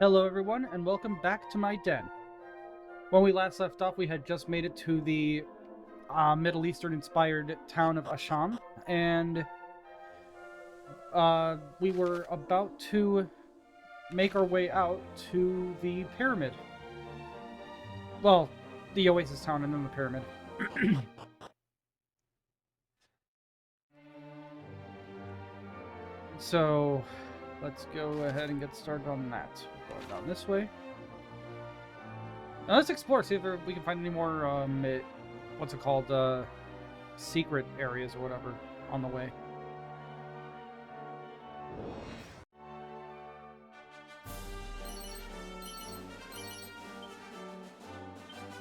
Hello everyone, and welcome back to my den. When we last left off, we had just made it to the Middle Eastern-inspired town of Asham, and we were about to make our way out to the pyramid. Well, the Oasis town and then the pyramid. So, let's go ahead and get started on that. Going down this way. Now let's explore, see if we can find any more, what's it called, secret areas or whatever on the way.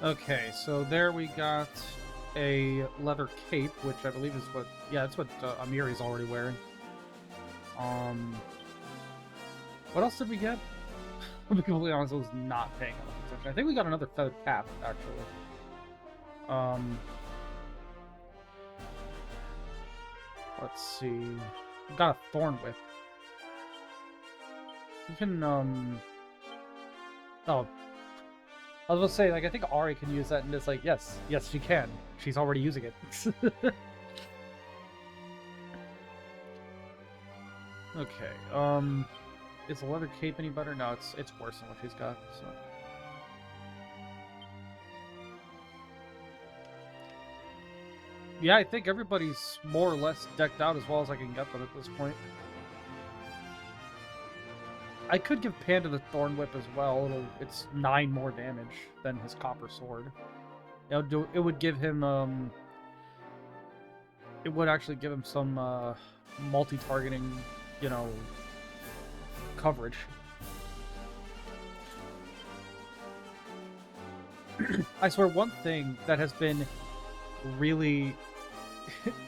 Okay, so there we got a leather cape, which I believe is what, yeah, that's what Amiri's already wearing. What else did we get? To be completely honest, I was not paying enough attention. I think we got another feathered cap, actually. Let's see. We got a thorn whip. We can, oh. I was gonna say, like, I think Ari can use that, and it's like, yes, she can. She's already using it. Okay, is the leather cape any better? No, it's worse than what she's got, so. Yeah, I think everybody's more or less decked out as well as I can get them at this point. I could give Panda the Thorn Whip as well. It's 9 more damage than his Copper Sword. It would give him, it would actually give him some, multi-targeting, you know, coverage. I swear, one thing that has been really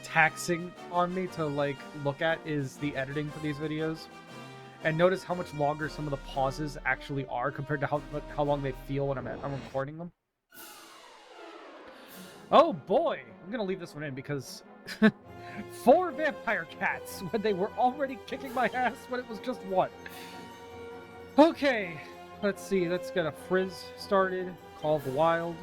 taxing on me to, like, look at is the editing for these videos. And notice how much longer some of the pauses actually are compared to how long they feel when I'm recording them. Oh boy! I'm gonna leave this one in because 4 vampire cats when they were already kicking my ass when it was just 1. Okay, let's see. Let's get a frizz started. Call of the Wild.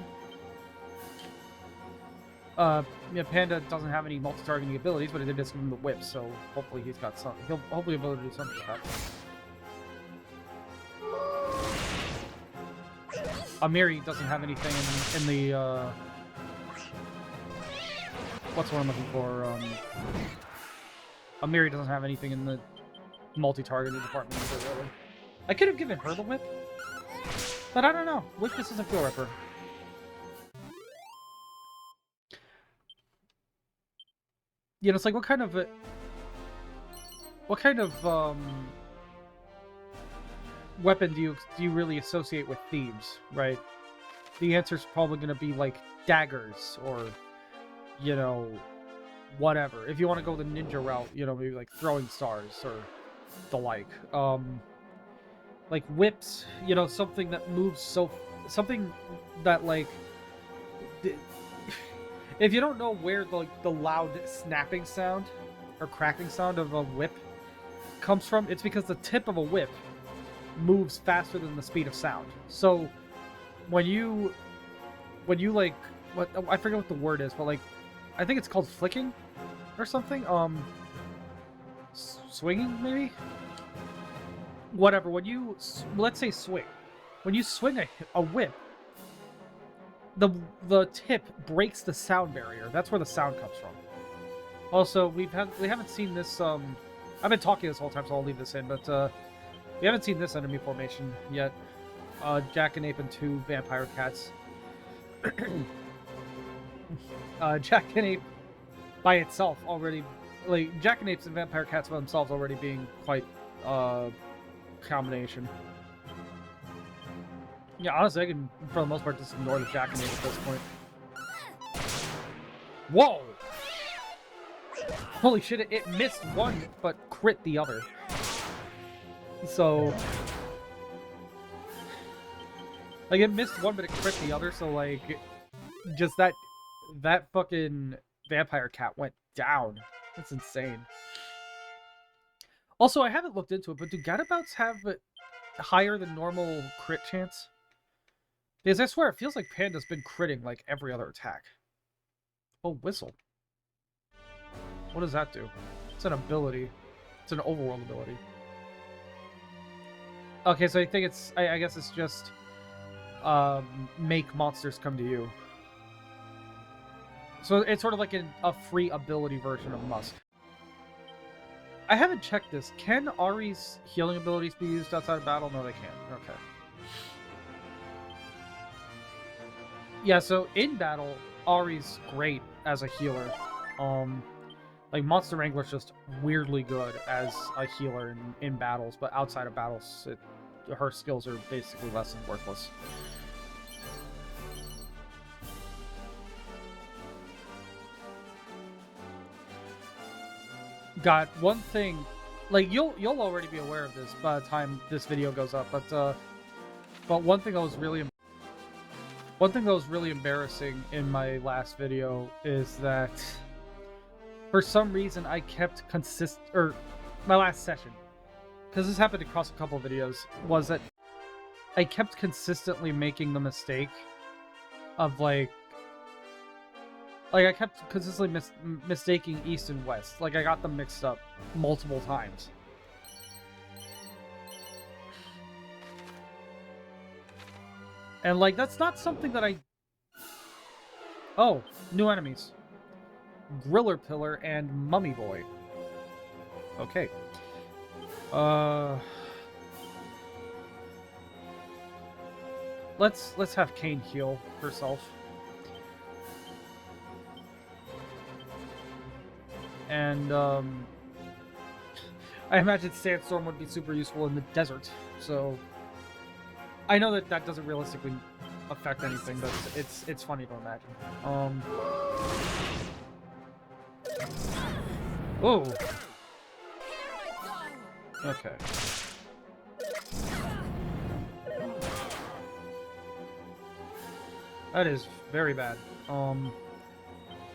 Yeah, Panda doesn't have any multi-targeting abilities, but it did just give him the whip, so hopefully he's got some. He'll hopefully be able to do something with that. Amiri doesn't have anything in the, what's what I'm looking for? Amiri doesn't have anything in the multi-targeting department either, really. I could have given her the whip, but I don't know. Whip this is a Feel Ripper. You know, it's like, what kind of weapon do you really associate with thieves, right? The answer's probably going to be like daggers or, you know, whatever. If you want to go the ninja route, you know, maybe like throwing stars or the like. Like whips, you know, something that moves something that, like, if you don't know where the loud snapping sound or cracking sound of a whip comes from, it's because the tip of a whip moves faster than the speed of sound. So when you like, what, I forget what the word is, but like, I think it's called flicking or something. Swinging maybe. Whatever. When you, let's say, swing. When you swing a whip, the tip breaks the sound barrier. That's where the sound comes from. Also, we haven't seen this. I've been talking this whole time, so I'll leave this in. But we haven't seen this enemy formation yet. Jackanape and 2 vampire cats. Jackanape by itself already, like, Jackanapes and vampire cats by themselves already being quite combination. Yeah, honestly, I can, for the most part, just ignore the Jackanape at this point. Whoa! Holy shit, it missed one, but crit the other. So, like, it missed one, but it crit the other, so, like, just that fucking vampire cat went down. That's insane. Also, I haven't looked into it, but do gadabouts have higher than normal crit chance? Because I swear, it feels like Panda's been critting like every other attack. Oh, Whistle. What does that do? It's an ability. It's an overworld ability. Okay, so I think it's... I guess it's just... make monsters come to you. So it's sort of like a free ability version of Musk. I haven't checked this. Can Ari's healing abilities be used outside of battle? No, they can't. Okay. Yeah, so in battle, Ari's great as a healer. Like, Monster Wrangler's just weirdly good as a healer in battles, but outside of battles, her skills are basically less than worthless. Got one thing, like, you'll already be aware of this by the time this video goes up, but one thing that was really embarrassing in my last video is that for some reason I kept my last session, because this happened across a couple of videos, was that I kept consistently making the mistake of like I kept consistently mistaking East and West. Like, I got them mixed up multiple times. And, like, that's not something that I... Oh, new enemies. Griller Pillar and Mummy Boy. Okay. Let's have Kane heal herself. And, I imagine Sandstorm would be super useful in the desert, so... I know that doesn't realistically affect anything, but it's funny to imagine. Oh! Okay. That is very bad.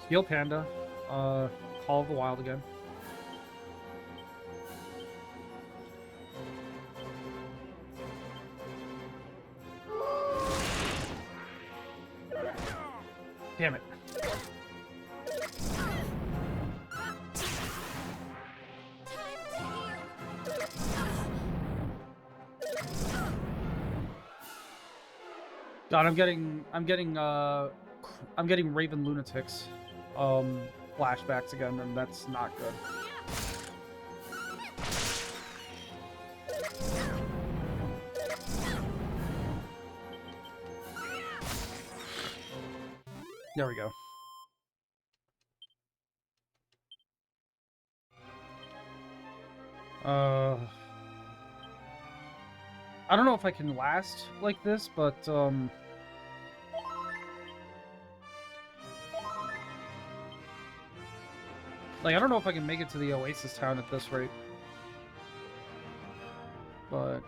Steel Panda. Call of the Wild again. Damn it. God, I'm getting Raven Lunatics flashbacks again, and that's not good. There we go. I don't know if I can last like this, but like, I don't know if I can make it to the Oasis town at this rate. But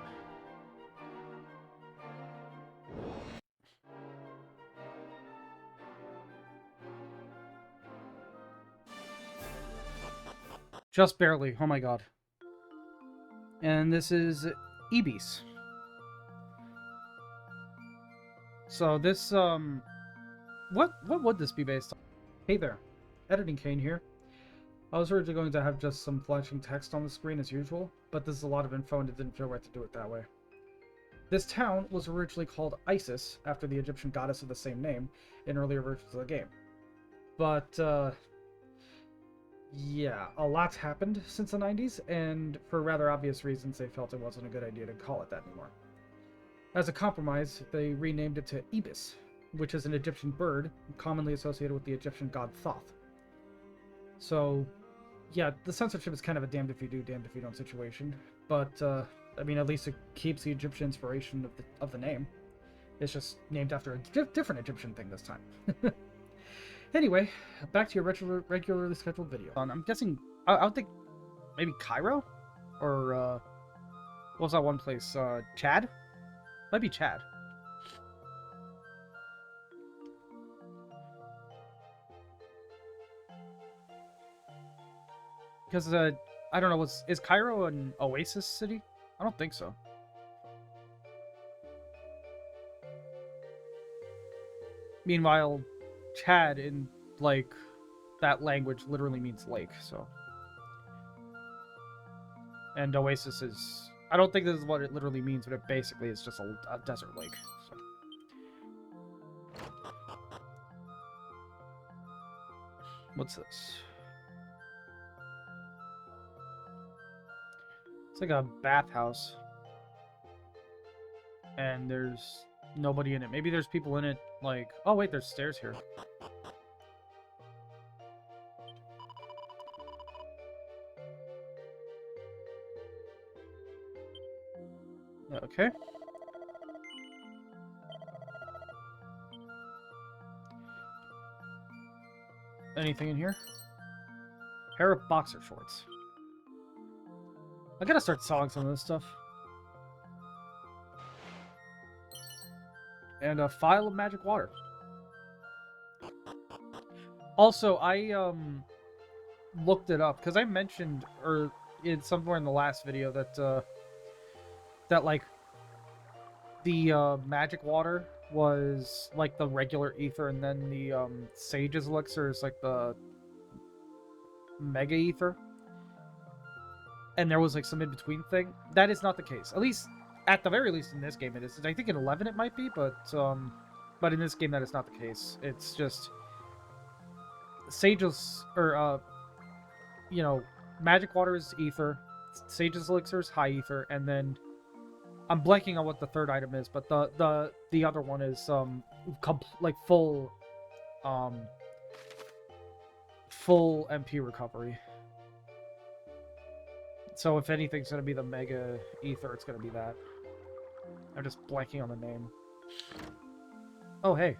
just barely. Oh my god. And this is Ibis. So this what would this be based on? Hey there. Editing Kane here. I was originally going to have just some flashing text on the screen as usual, but this is a lot of info and it didn't feel right to do it that way. This town was originally called Isis, after the Egyptian goddess of the same name, in earlier versions of the game. But, yeah, a lot's happened since the 90s, and for rather obvious reasons they felt it wasn't a good idea to call it that anymore. As a compromise, they renamed it to Ibis, which is an Egyptian bird commonly associated with the Egyptian god Thoth. So, yeah, the censorship is kind of a damned if you do, damned if you don't situation, but, I mean, at least it keeps the Egyptian inspiration of the name. It's just named after a different Egyptian thing this time. Anyway, back to your regularly scheduled video. I'm guessing, I would think maybe Cairo? Or, what was that one place? Chad? Might be Chad. Because, I don't know, is Cairo an Oasis city? I don't think so. Meanwhile, Chad in, like, that language literally means lake, so. And Oasis is... I don't think this is what it literally means, but it basically is just a desert lake. So. What's this? It's like a bathhouse. And there's nobody in it. Maybe there's people in it, like... Oh, wait, there's stairs here. Okay. Anything in here? Pair of boxer shorts. I gotta start selling some of this stuff. And a phial of magic water. Also, I looked it up because I mentioned, or in somewhere in the last video, that that like the magic water was like the regular ether, and then the sage's elixir is like the mega ether, and there was like some in between thing. That is not the case. At least, at the very least, in this game it is. I think in 11 it might be, but in this game that is not the case. It's just sage's, or you know, magic water is ether, sage's elixir is high ether, and then I'm blanking on what the third item is, but the other one is like full MP recovery. So if anything's gonna be the mega ether, it's gonna be that. I'm just blanking on the name. Oh, hey.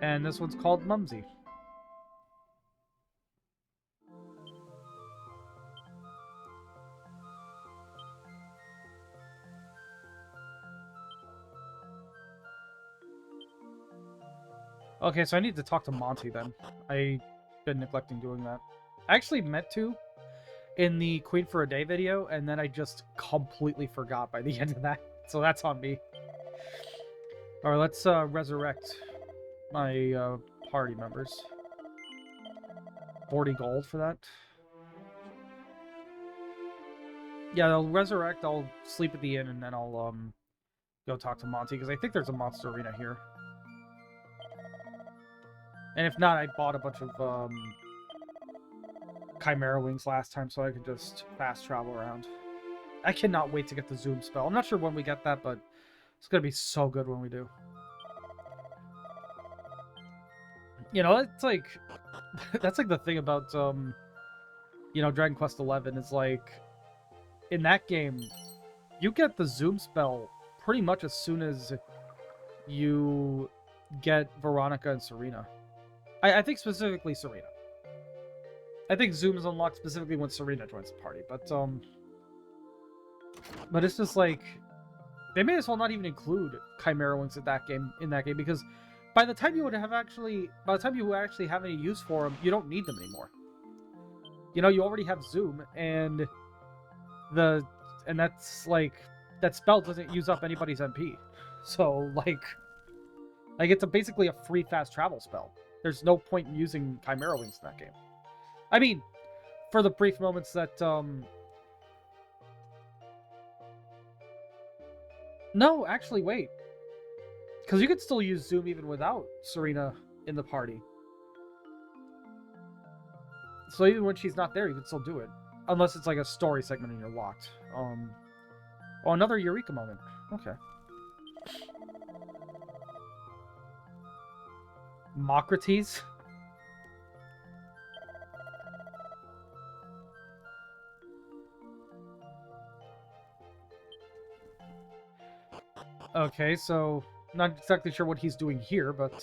And this one's called Mumsy. Okay, so I need to talk to Monty then. I've been neglecting doing that. I actually meant to in the Queen for a Day video, and then I just completely forgot by the end of that. So that's on me. Alright, let's resurrect my party members. 40 gold for that. Yeah, I'll resurrect, I'll sleep at the inn, and then I'll go talk to Monty, because I think there's a monster arena here. And if not, I bought a bunch of Chimera Wings last time, so I could just fast travel around. I cannot wait to get the Zoom spell. I'm not sure when we get that, but it's going to be so good when we do. You know, it's like... that's like the thing about, you know, Dragon Quest XI is like... In that game, you get the Zoom spell pretty much as soon as you get Veronica and Serena. I think specifically Serena. I think Zoom is unlocked specifically when Serena joins the party, but it's just like they may as well not even include Chimera Wings in that game because by the time you actually have any use for them, you don't need them anymore. You know, you already have Zoom, and that's like that spell doesn't use up anybody's MP, so like it's basically a free fast travel spell. There's no point in using Chimera Wings in that game. I mean, for the brief moments that, no, actually, wait. Because you could still use Zoom even without Serena in the party. So even when she's not there, you can still do it. Unless it's like a story segment and you're locked. Oh, another Eureka moment. Okay. Mocrates? Okay, so not exactly sure what he's doing here, but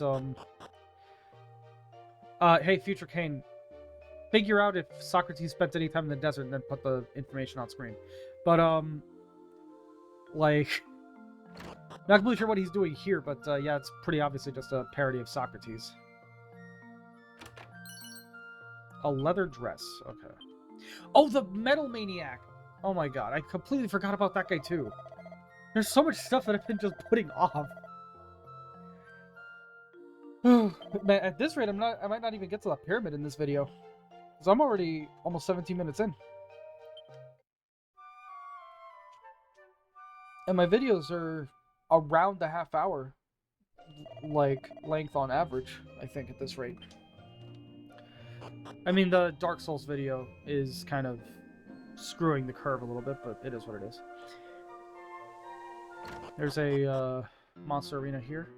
hey, Future Kane, figure out if Socrates spent any time in the desert and then put the information on screen. But like, not completely sure what he's doing here, but yeah, it's pretty obviously just a parody of Socrates. A leather dress, okay. Oh, the Metal Maniac! Oh my god, I completely forgot about that guy too. There's so much stuff that I've been just putting off. Man, at this rate, I might not even get to the pyramid in this video. Because I'm already almost 17 minutes in. And my videos are around the half hour, like, length on average, I think, at this rate. I mean, the Dark Souls video is kind of screwing the curve a little bit, but it is what it is. There's a monster arena here.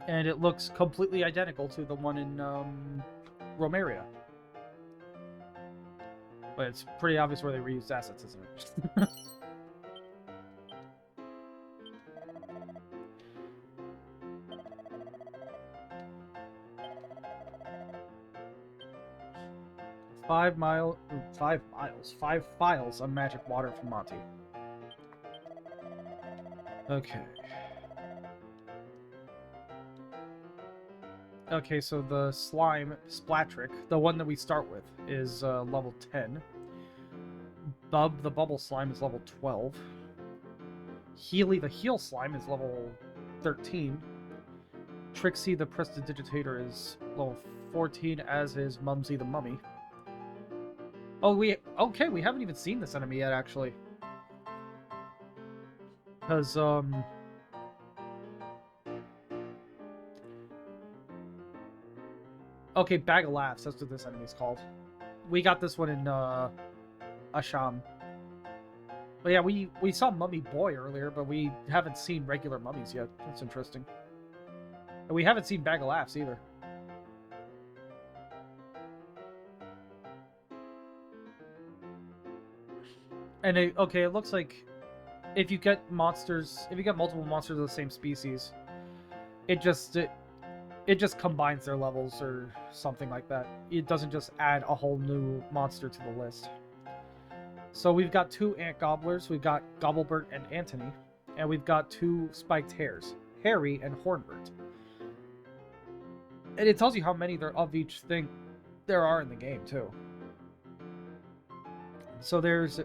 And it looks completely identical to the one in Romeria. But it's pretty obvious where they reused assets, isn't it? Five files of magic water from Monty. Okay. Okay, so the slime, Splatric, the one that we start with, is level 10. Bub, the bubble slime, is level 12. Healy, the heal slime, is level 13. Trixie, the prestidigitator, is level 14, as is Mumsy, the mummy. Oh, we haven't even seen this enemy yet, actually. Because, okay, Bag of Laughs, that's what this enemy's called. We got this one in, Asham. But yeah, we saw Mummy Boy earlier, but we haven't seen regular mummies yet. That's interesting. And we haven't seen Bag of Laughs either. And it looks like if you get multiple monsters of the same species, it just combines their levels or something like that. It doesn't just add a whole new monster to the list. So we've got 2 ant gobblers, we've got Gobblebert and Antony, and we've got 2 spiked hares, Harry and Hornbert. And it tells you how many there of each thing there are in the game too. So there's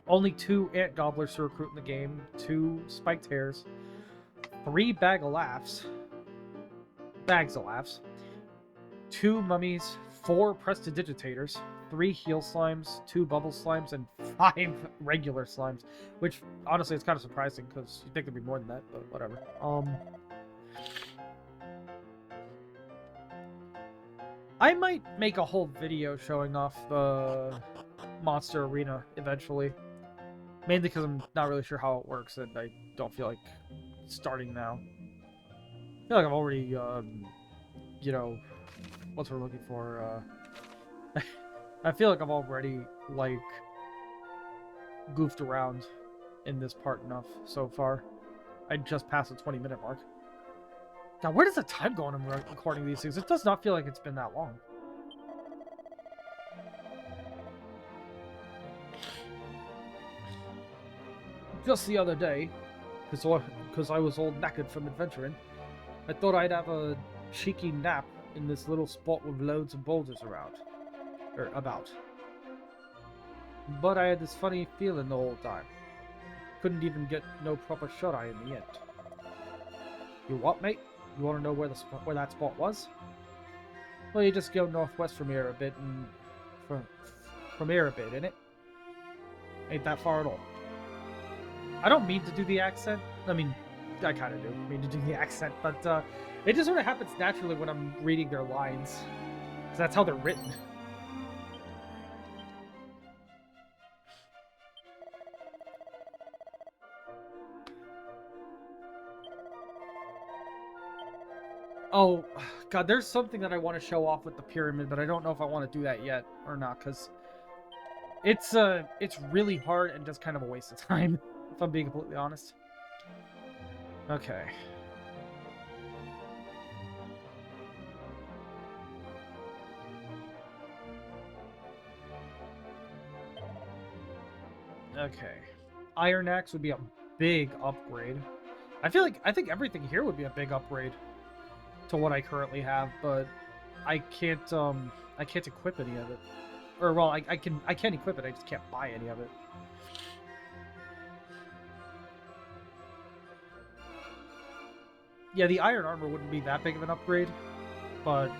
only 2 ant gobblers to recruit in the game, 2 spiked hares, 3 bags of laughs, 2 mummies, 4 prestidigitators, 3 heal slimes, 2 bubble slimes, and 5 regular slimes. Which, honestly, it's kind of surprising, because you'd think there'd be more than that, but whatever. I might make a whole video showing off the monster arena eventually. Mainly because I'm not really sure how it works, and I don't feel like starting now. I feel like I've already, you know, what's we're looking for, I feel like I've already, like, goofed around in this part enough so far. I just passed the 20-minute mark. Now, where does the time go when I'm recording these things? It does not feel like it's been that long. Just the other day, because I was all knackered from adventuring, I thought I'd have a cheeky nap in this little spot with loads of boulders around. About. But I had this funny feeling the whole time. Couldn't even get no proper shut-eye in the end. You what, mate? You want to know where that spot was? Well, you just go northwest from here a bit, and from here a bit, innit? Ain't that far at all. I don't mean to do the accent. I mean, I kind of do mean to do the accent, but it just sort of happens naturally when I'm reading their lines. Because that's how they're written. Oh, God, there's something that I want to show off with the pyramid, but I don't know if I want to do that yet or not, because it's really hard and just kind of a waste of time, if I'm being completely honest. Okay. Okay. Iron Axe would be a big upgrade. I think everything here would be a big upgrade. to what I currently have, but I can't equip any of it. Or well, I can equip it, I just can't buy any of it. Yeah, the iron armor wouldn't be that big of an upgrade, but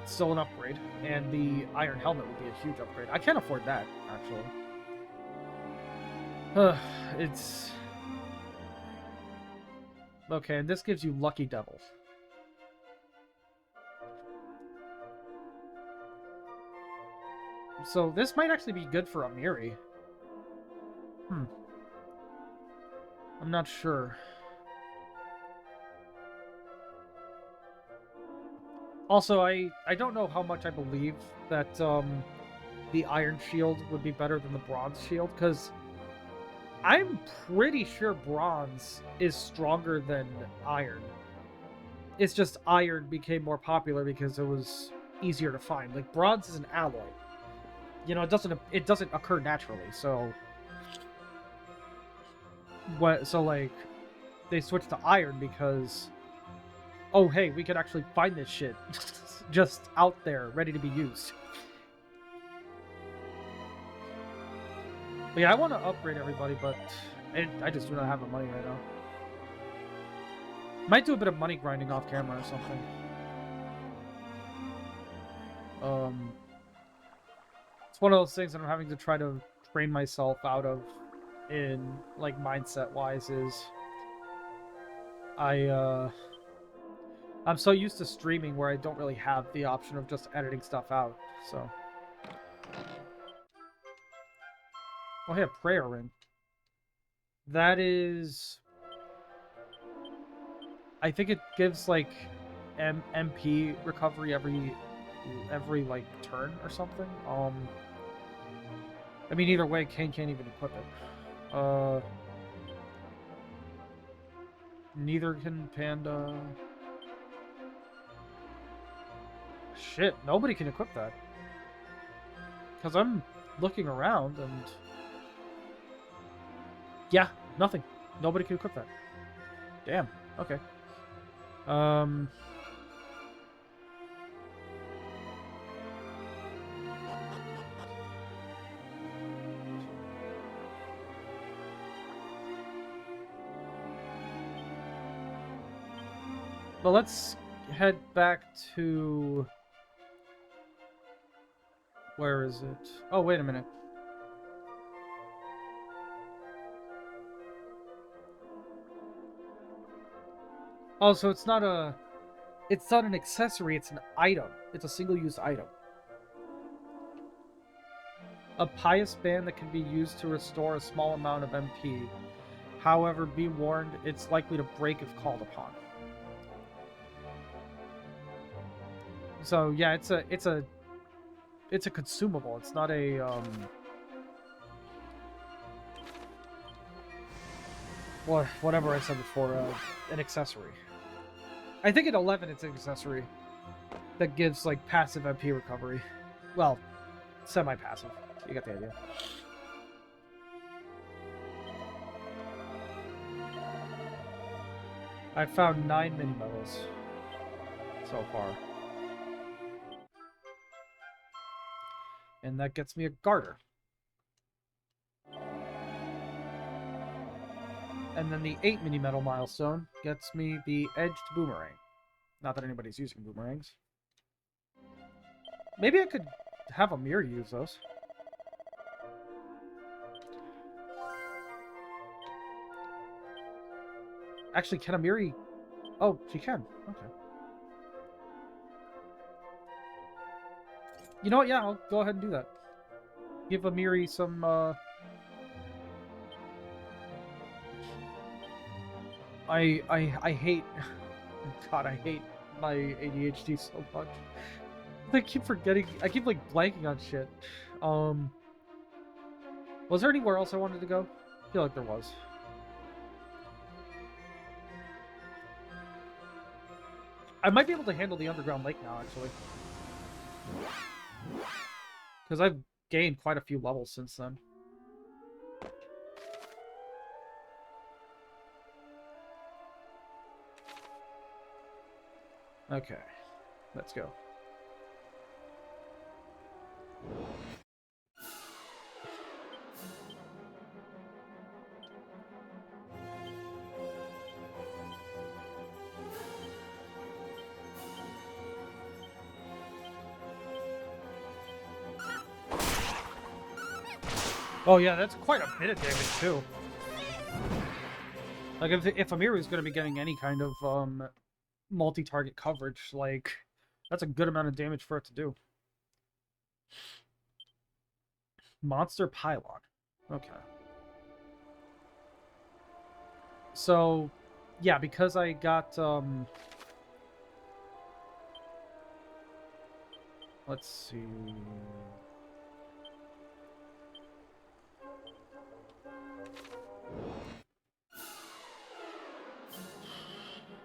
still an upgrade. And the iron helmet would be a huge upgrade. I can't afford that, actually. It's... Okay, and this gives you Lucky Devil. So this might actually be good for Amiri. I'm not sure. Also, I don't know how much I believe that the Iron Shield would be better than the Bronze Shield, because I'm pretty sure Bronze is stronger than Iron. It's just Iron became more popular because it was easier to find. Like, Bronze is an alloy. You know, it doesn't occur naturally, so... So, like, they switched to Iron because... Oh, hey, we could actually find this shit just out there, ready to be used. But yeah, I want to upgrade everybody, but I just do not have the money right now. Might do a bit of money grinding off camera or something. It's one of those things that I'm having to try to train myself out of in, like, mindset-wise is... I'm so used to streaming where I don't really have the option of just editing stuff out, so... Oh, hey, a prayer ring. That is... I think it gives, like, MP recovery every like, turn or something. I mean, either way, Kane can't even equip it. Neither can Panda... Shit, nobody can equip that. Because I'm looking around and... Yeah, nothing. Nobody can equip that. Damn, okay. Well, let's head back to... Where is it? Oh, wait a minute. Oh, so it's not an accessory, it's an item. It's a single-use item. A pious band that can be used to restore a small amount of MP. However, be warned, it's likely to break if called upon. So yeah, it's a consumable. It's not a whatever I said before, an accessory. I think at 11 it's an accessory that gives, like, passive MP recovery. Well, semi-passive. You got the idea. I found 9 mini-medals so far. And that gets me a garter. And then the 8 mini-medal milestone gets me the edged boomerang. Not that anybody's using boomerangs. Maybe I could have Amir use those. Actually, can Amiri... Oh, she can. Okay. You know what? Yeah, I'll go ahead and do that. Give Amiri some, I hate... God, I hate my ADHD so much. I keep forgetting... I keep, like, blanking on shit. Was there anywhere else I wanted to go? I feel like there was. I might be able to handle the underground lake now, actually. Because I've gained quite a few levels since then. Okay, let's go. Oh yeah, that's quite a bit of damage too. Like if Amir is going to be getting any kind of multi-target coverage, like that's a good amount of damage for it to do. Monster Pylon. Okay. So, yeah, because I got let's see.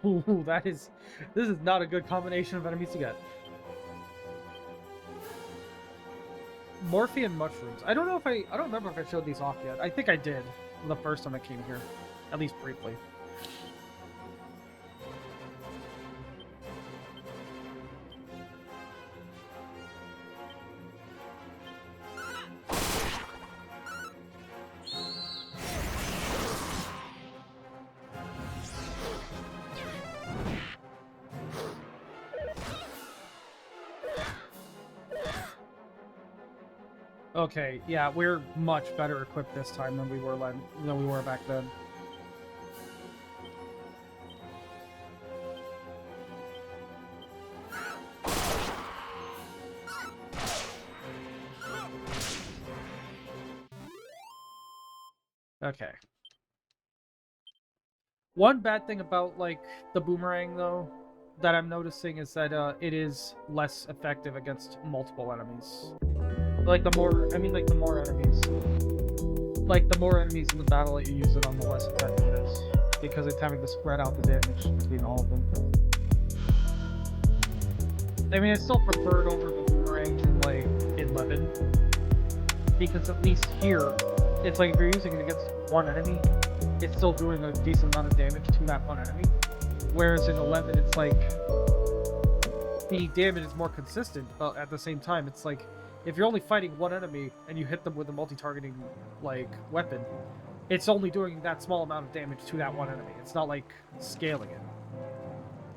Ooh, this is not a good combination of enemies to get. Morphian mushrooms. I don't remember if I showed these off yet. I think I did the first time I came here, at least briefly. Okay, yeah, we're much better equipped this time than we were back then. Okay. One bad thing about like the boomerang though that I'm noticing is that it is less effective against multiple enemies. Like the more enemies. Like the more enemies in the battle that you use it on, the less effective it is. Because it's having to spread out the damage between all of them. I mean, it's still preferred over the boomerang in like 11. Because at least here, it's like if you're using it against one enemy, it's still doing a decent amount of damage to that one enemy. Whereas in 11, it's like the damage is more consistent, but at the same time, it's like if you're only fighting one enemy and you hit them with a multi-targeting like weapon, it's only doing that small amount of damage to that one enemy. It's not like scaling it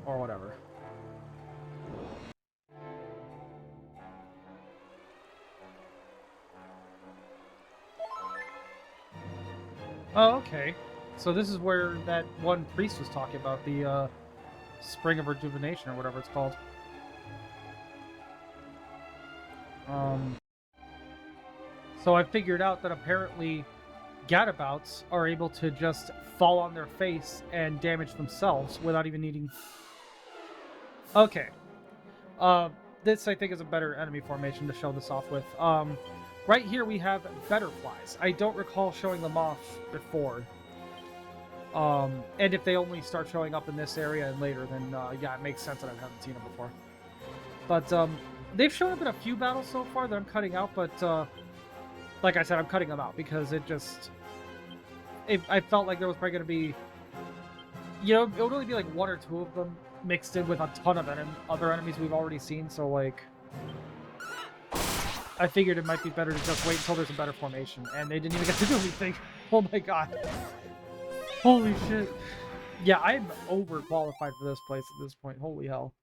or whatever. Oh, okay. So this is where that one priest was talking about, the Spring of Rejuvenation or whatever it's called. So I figured out that apparently gadabouts are able to just fall on their face and damage themselves without even needing... Okay. This, I think, is a better enemy formation to show this off with. Right here we have butterflies. I don't recall showing them off before. And if they only start showing up in this area and later, then yeah, it makes sense that I haven't seen them before. But they've shown up in a few battles so far that I'm cutting out, but like I said, I'm cutting them out because it just... I felt like there was probably going to be... You know, it would only be like one or two of them mixed in with a ton of other enemies we've already seen, so like... I figured it might be better to just wait until there's a better formation, and they didn't even get to do anything. Oh my god. Holy shit. Yeah, I'm overqualified for this place at this point. Holy hell.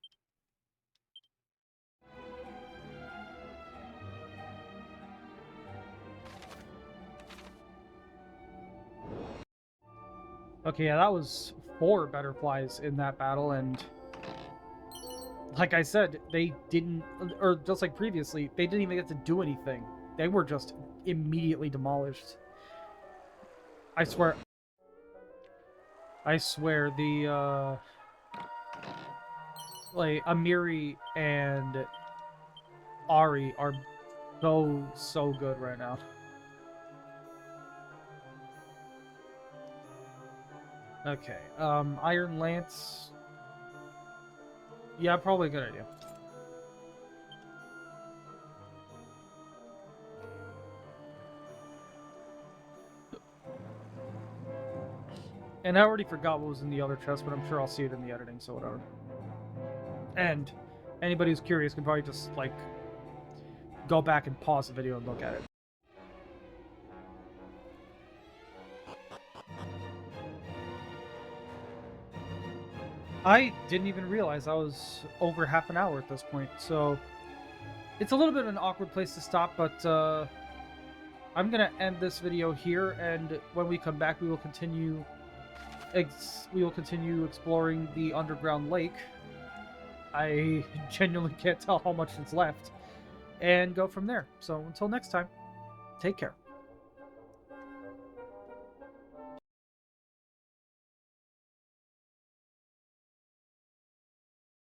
Okay, yeah, that was 4 butterflies in that battle, and like I said, they didn't, or just like previously, they didn't even get to do anything. They were just immediately demolished. I swear, the, like, Amiri and Ari are so good right now. Okay, Iron Lance. Yeah, probably a good idea. And I already forgot what was in the other chest, but I'm sure I'll see it in the editing, so whatever. And anybody who's curious can probably just, like, go back and pause the video and look at it. I didn't even realize I was over half an hour at this point, so it's a little bit of an awkward place to stop, but I'm gonna end this video here, and when we come back, we will continue exploring the underground lake. I genuinely can't tell how much is left, and go from there. So until next time, take care.